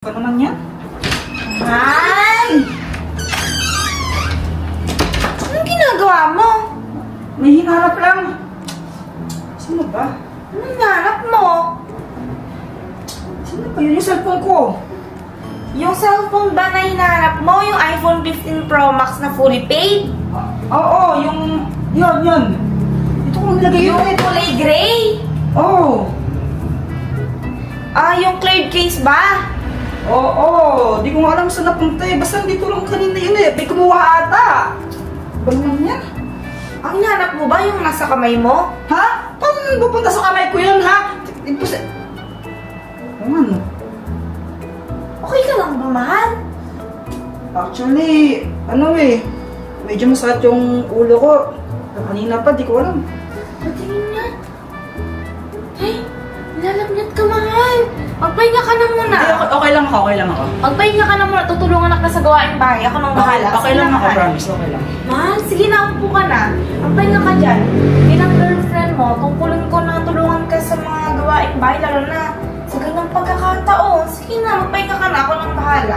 Ano naman yan? Han! Anong ginagawa mo? May hinarap lang. Sino ba? Anong hinahanap mo? Sino ba yun? Yung cellphone ko. Yung cellphone ba na hinahanap mo? Yung iPhone 15 Pro Max na fully paid? Oo, yung... Yun. Ito ko nilagay yun. Yung kulay gray? Oo. Yung cleared case ba? Oo. Di ko nga alam saan napunta eh. Basta dito lang kanina yun eh. May kumuha ata. Ba naman yan? Ang hinahanap mo ba yung nasa kamay mo? Ha? Paano pupunta sa kamay ko yun ha? Ano? Okay ka lang ba, mahal? Actually, ano eh. Medyo masakit yung ulo ko. Kanina pa, di ko alam. Patingin nga. Ay, nilalagnat ka, mahal. Magpahinga ka na muna. Okay lang ako. Magpahinga ka na muna. Tutulungan ka na sa gawaing bahay. Ako nang bahala. Okay Sige lang na, ako, mahal. promise. Okay lang. Mahal, sige na, upo ka na. Magpahinga ka dyan. Bilang girlfriend mo, tungkulin ko na tulungan ka sa mga gawaing bahay, lalo na sa ganyang pagkakataon. Sige na, magpahinga ka na. Ako nang bahala.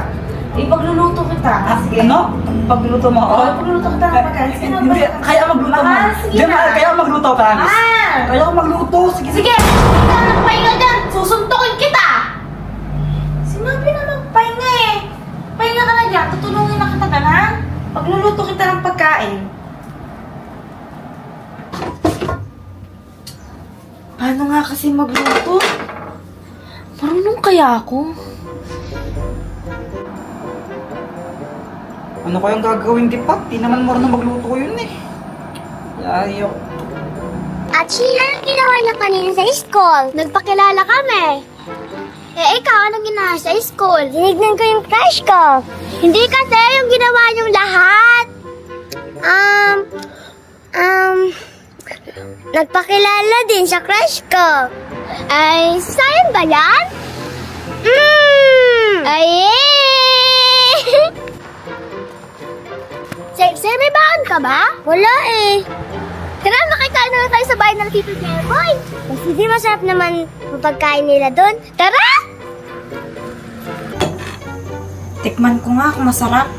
Ipagluluto kita. Sige. Ano? Pagluluto mo ako? Oo, ipagluluto kita ng pagkain. Sige na, Hindi, magpahinga ka. kaya magluto mo. Mahal, sige Hindi, na. mahal, kaya magluto, promise. Mahal! Kaya ako magluto. Sige. Sige! Sige na, magpahinga dyan! Susuntukin kita! Sinabi na magpahinga eh. Pahinga ka na dyan. Tutulungin na kita dyan, ha? Pagluluto kita ng pagkain. Paano nga kasi magluto? Marunong kaya ako? Ano kayang gagawin dipak? Di naman marunong magluto ko yun eh. Ayaw. Achi, anong ginawa niya kanina sa school? Nagpakilala kami. Ikaw, anong ginawa sa school? Tinignan ko yung crush ko. Hindi kasi yung ginawa niyong lahat. Nagpakilala din sa crush ko. Ay, sayang ba yan? Ay, Sir, may baon ka ba? Wala eh. Tara, makikain na tayo sa bahay ng Tito Jeboy. Kasi di masarap naman ang pagkain nila doon. Tara! Tikman ko nga kung masarap.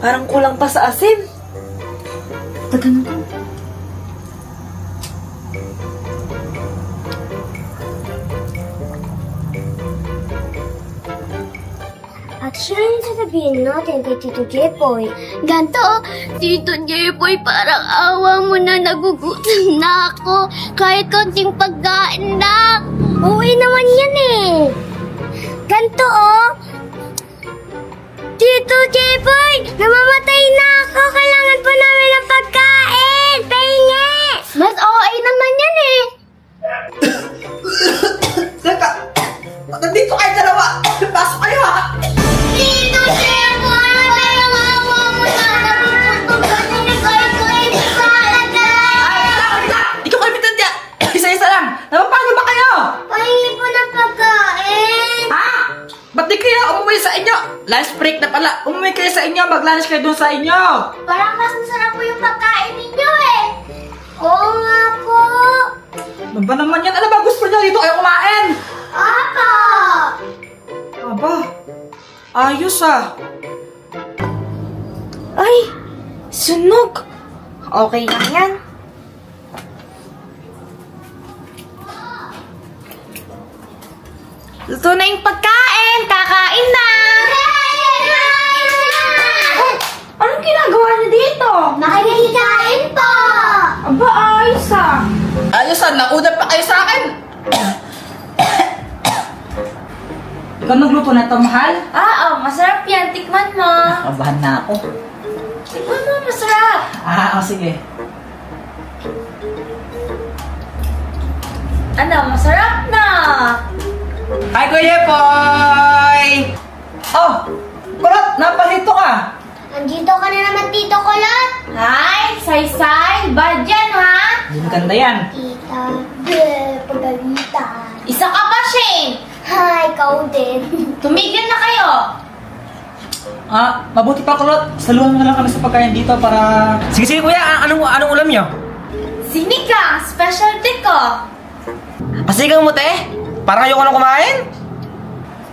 Parang kulang pa sa asin. Tagan ko. At siya yung sasabihin natin kay Tito Jeboy. Ganto, Tito Jeboy, parang awa mo na, nagugutom na ako. Kahit konting pagkain lang. Uwi naman yan eh. Ganto, Tito Jeboy, namamatay na ako. Kailangan pa namin ng pagkain. Pahingi. Mas okay naman yan eh. Teka! Nandito kayo dalawa! Pasok kayo ha! Tito Jeboy, parang awa mo na. Nagugutom ka na, nagkain sa alagay. Di ko kayo bitandya! Isa-isa lang! Paano ba kayo? Pahingi po ng pagkain. Ha? Ba't di kayo umuwi sa inyo? Lunch break na pala. Umuwi kayo sa inyo. Mag-lunch kayo dun sa inyo. Parang mas masarap po yung pagkain ninyo eh. Oo nga po. Ano ba naman yan? Ano ba gusto niyo? Dito kayo kumain. Apa. Aba, ayos ah. Ay, sunog. Okay lang yan. Luto na yung pagkain. Kakain na. Oh, anong ginagawa niyo dito? Nakikikain po. Aba, ayos ah. Ayos ah, nauna pa kayo sa akin. Ikaw nagluto na ito, mahal? Masarap yan. Tikman mo. Kabahan na ako. Tikman mo, masarap. Sige. Ano, masarap na. Hi, Kuya Boy! Oh, Kulot, naparito ka. Nandito ka na naman, Tito Kulot. Hi, Saysay. Bad yan, ha? Ganda yan. Tita, pagalitan. Isa ka pa, Shane. Hi, ikaw din. Tumigil na kayo. Mabuti pa kulot. Saluhan mo na lang kami sa pagkain dito para... Sige, kuya. Anong ulam niyo? Sinigang! Specialty ko! Pasigang mo, te. Parang ayoko na kumain.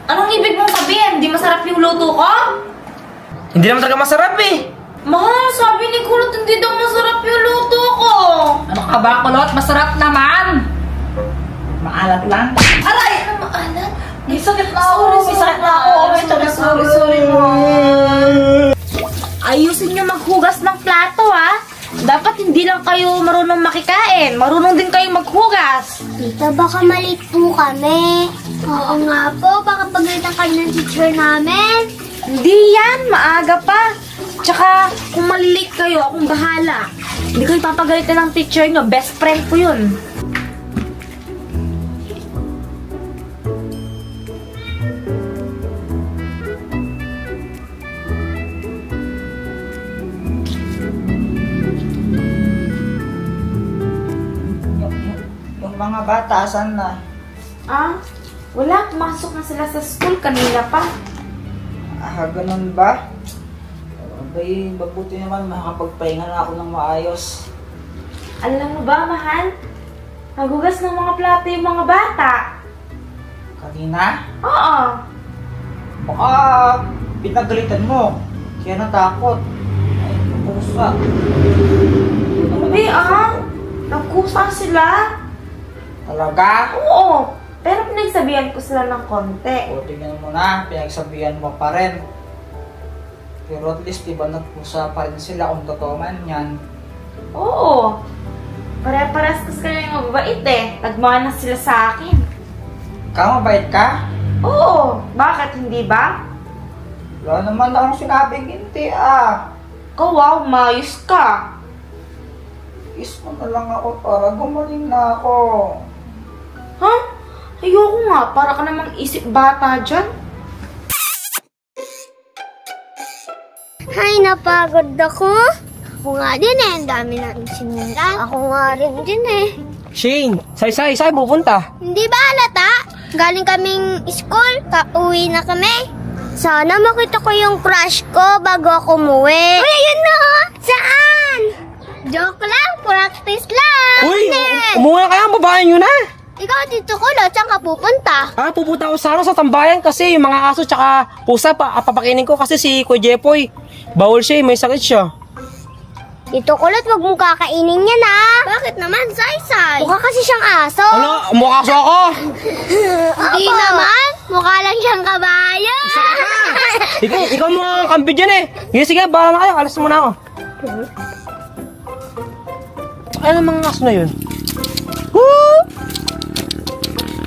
Anong ibig mong sabihin? Di masarap yung luto ko? Hindi naman talaga masarap eh. Mahal, sabi ni Kulot hindi daw masarap yung luto ko. Ano ka ba, kulot? Masarap naman! Maalat lang. Aray! Ano maalat? May sakit na ako. May sakit na ako. Sorry. Ayusin nyo maghugas ng plato, ha? Dapat hindi lang kayo marunong makikain. Marunong din kayo maghugas. Tita, baka malate po kami. Oo nga po, baka pagalitan kayo ng teacher namin. Hindi yan, maaga pa. Tsaka, kung malilate kayo, akong bahala. Hindi kayo papagalitan ng teacher nyo. Best friend ko yun. Yung mga bata, asan na? Wala. Pumasok na sila sa school kanina pa. Ganun ba? Abay, mabuti naman makakapagpahinga na ako ng maayos. Alam mo ba, mahal? Nagugas ng mga plato yung mga bata. Kanina? Oo. Baka pinagalitan mo. Kaya natakot. Ay, pusa. Hindi nagkusa sila. Talaga? Oo. Pero pinagsabihan ko sila ng konti. O, tingnan mo na. Pinagsabihan mo pa rin. Pero at least, diba, nagpusa pa rin sila kung totoo man yan. Oo. Pare-pares kasi kayo yung mababait eh. Nagmana sila sa akin. Ikaw, mabait ka? Oo. Bakit hindi ba? Wala naman akong sinabing hindi, Ikaw, wow, mayos ka. Kiss mo na lang ako para gumaling na ako. Ha? Ayoko nga. Para ka namang isip bata dyan. Ay, napagod ako. Ako nga din eh, ang dami na sinira. Ako nga rin din eh. Shane, saan pupunta? Hindi ba halata? Galing kaming school, uwi na kami. Sana makita ko yung crush ko bago ako umuwi. Uy, ayun na! Saan? Joke lang, practice lang. Uy, Nen. umuwi na kaya ang babae nyo na. Ikaw dito ko, saan ka pupunta? Pupunta ako sa tambayan kasi yung mga aso tsaka pusa papakainin ko kasi si Kuya Jepoy. Bawal siya, may sakit siya. Dito kulot, wag mong kakainin yan ha. Bakit naman, Saysay? Mukha kasi siyang aso. Ano? Mukha aso ako? Hindi naman. Mukha lang siyang kabayo. Ikaw mo ang kampi dyan eh. Sige, bahala na kayo. Alas muna ako. Ano mga aso na yun? Woo!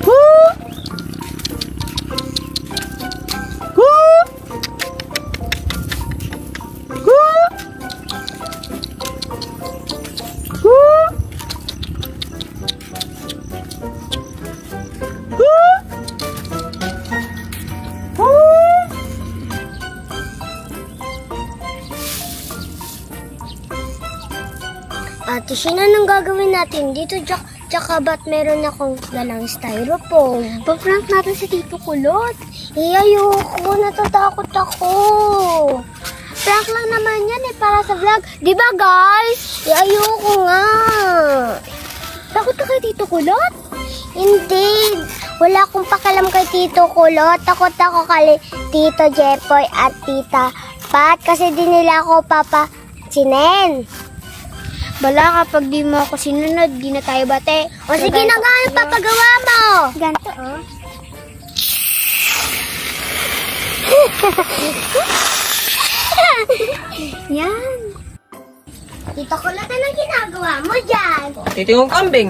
Woo! Woo! Woo! Woo! Ate Shina, anong gagawin natin dito? Tsaka ba't meron akong dalang styrofoam? Pa-prank natin si Tito Kulot. Ayoko, natatakot ako. Prank lang naman yan para sa vlog. Di ba guys? Ayoko nga. Takot ka kay Tito Kulot? Hindi. Wala akong pakalam kay Tito Kulot. Takot ako kay Tito Jepoy at Tita Pat kasi di nila ako papasinin. Bala, kapag di mo ako sinunod, di na tayo bate. O sige na nga, ano papagawa mo? Ganto, oh. Yan. Tito Kulot, anong ginagawa mo dyan? Titingong kambing.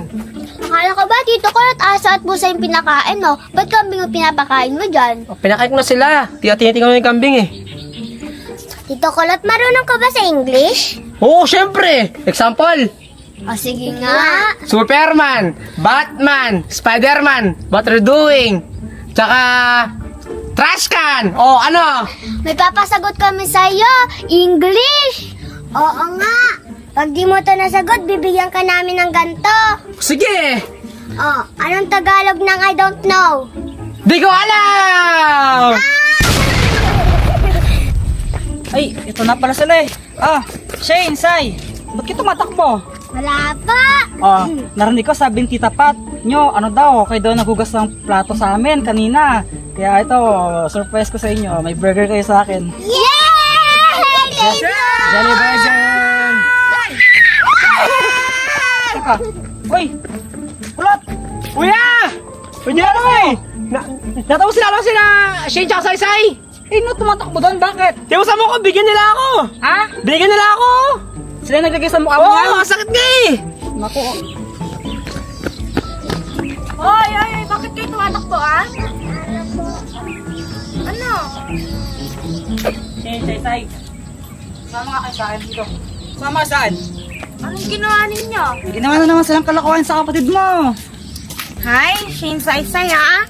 Akala ko ba, Tito Kulot, aso at pusa yung pinakain mo? Ba't kambing ang pinapakain mo dyan? Pinakain ko na sila. Tinitingnan ko yung kambing eh. Tito Kulot, marunong ka ba sa English? Oo, syempre. Example. O sige nga. Superman, Batman, Spiderman, what are you doing? Tsaka, trash can. O, ano? May papasagot kami sa'yo. English! Oo nga. Pag di mo to nasagot, bibigyan ka namin ng ganto. Sige. Oh, anong Tagalog ng I don't know? Di ko alam! Ay, ito na pala sila eh. Shane, Sai, ba't kayo tumatakbo? Wala pa! Narinig ko sabi ni Tita Pat nyo, ano daw, kayo daw nagugas ng plato sa amin kanina. Kaya ito, surprise ko sa inyo, may burger kayo sa akin. Yay! Jelly burger! Teka, uy, kulot! Kuya! Kuya ano eh? Natapos sila Shane tsaka Saysay! Eh, no, tumatakbo doon, bakit? Tiwasan mo ko, bigyan nila ako! Ha? Bigyan nila ako! Sila naglagay sa mukha mo Oo, yan? ang sakit nga eh! Naku, Hoy, bakit kayo tumatakbo, ah? Ano? Say. Sama nga kayo sa akin dito. Sama ka saan? Anong ginawa ninyo? Ginawa na naman silang kalokohan sa kapatid mo. Hi, Shane Saysay, ha?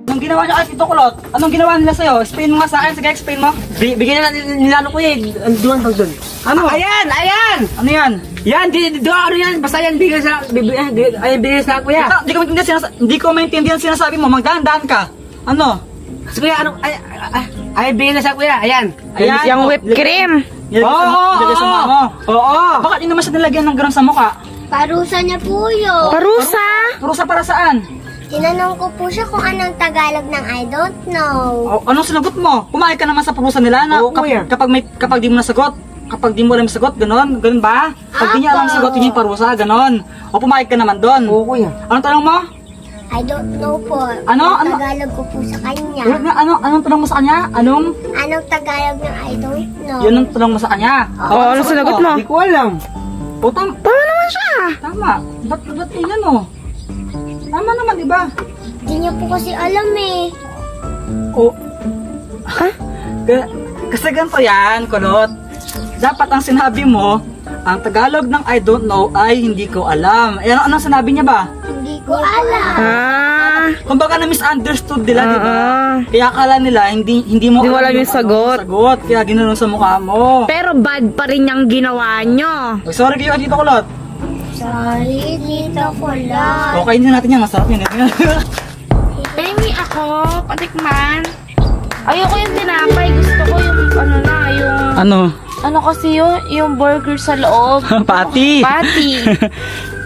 Anong ginawa niya kay Tito Kulot? Anong ginawa nila sa'yo? Explain mo nga sa akin. Sige, explain mo. Bigyan nila ano ko eh. Doon pag doon. Ano? Ayan! Ayan! Ano yan? Yan! Ano yan? Basta yan, bigyan sa... Ayan, bigyan sa kuya. Hindi ko maintindihan sinasabi mo. Magdahan-dahan ka. Ano? Sa kuya, ano? Ay, bigyan na sa kuya. Ayan. Ayan. Yung whipped cream. Nilagay sa mukha mo. Oo! Bakit yun naman siya nilagyan ng gano'n sa mukha? Parusa niya po yun. Parusa? Parusa para saan? Tinanong ko po siya kung anong Tagalog ng I don't know. Anong sinagot mo? Pumayag ka naman sa parusa nila na Oo, kuya. kapag di mo nasagot. Kapag di mo alam sagot, ganon ba? Pag di niya alam sagot, yun yung parusa, ganon. O pumayag ka naman doon. Oo, kuya. Anong tanong mo? I don't know po. Ano? Anong Ano? Tagalog ko po sa kanya. Anong tanong mo sa kanya? Anong? Anong Tagalog ng I don't know. Yun ang tanong mo sa kanya. Oo, anong sinagot mo? Hindi ko alam. O, tama naman siya. Tama. Ba't yan o? Tama naman, di ba? Hindi niya po kasi alam eh. O. Kasi ganito yan, Kulot. Dapat ang sinabi mo, ang Tagalog ng I don't know ay hindi ko alam. Eh, anong sinabi niya ba? Hindi ko alam. Kumbaga na-misunderstood nila, di ba? Kaya akala nila, hindi mo alam yung sagot. Kaya ginanon sa mukha mo. Pero bad pa rin yung ginawa nyo. Oy, sorry kayo dito, Kulot. Sorry, dito ko lang. Okay, hindi natin yan. Masarap yun. Pengi ako, patikman. Ayoko yung tinapay. Gusto ko yung Ano? ano kasi yung burger sa loob. Pati. Patty.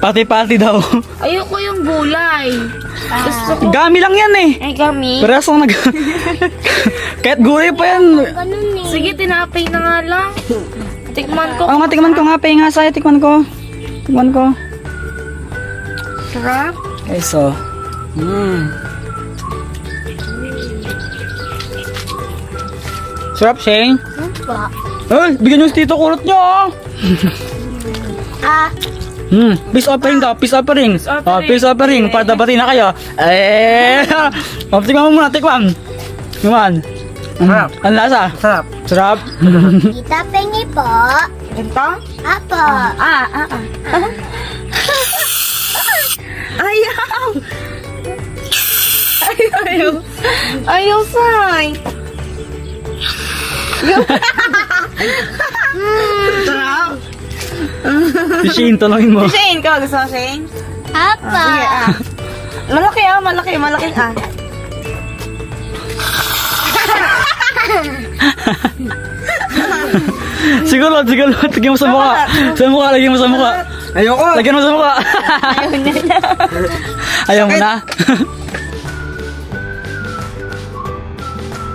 Pati daw. Ayoko yung gulay. Gusto ko. Gami lang yan eh. Ay, kami. Parehas ang Kahit gulay pa yan. Ganun eh. Sige, tinapay na nga lang. Tikman ko. Tikman ko nga. Pahinga sa'yo. Tikman ko. Sarap. Okay, so. Sarap, Shane. Pa. Ay, bigyan nyo si Tito Kulot nyo, ah. Peace offering daw, peace offering. Peace offering, para bati na kayo. Tikman mo muna, tikman. Sarap. Ang lasa? Sarap. Sarap. Tita Pengi po. Ito? Apo. Ayaw! Ayaw, Sai! Sarap. Si Shane, talangin mo. Shane, ka gusto mo, Shane? Apa. Sige, malaki. Siguro, lagyan mo sa mukha. Lagyan mo sa mukha. Ayoko. Lagyan mo sa mukha. Ayaw mo na.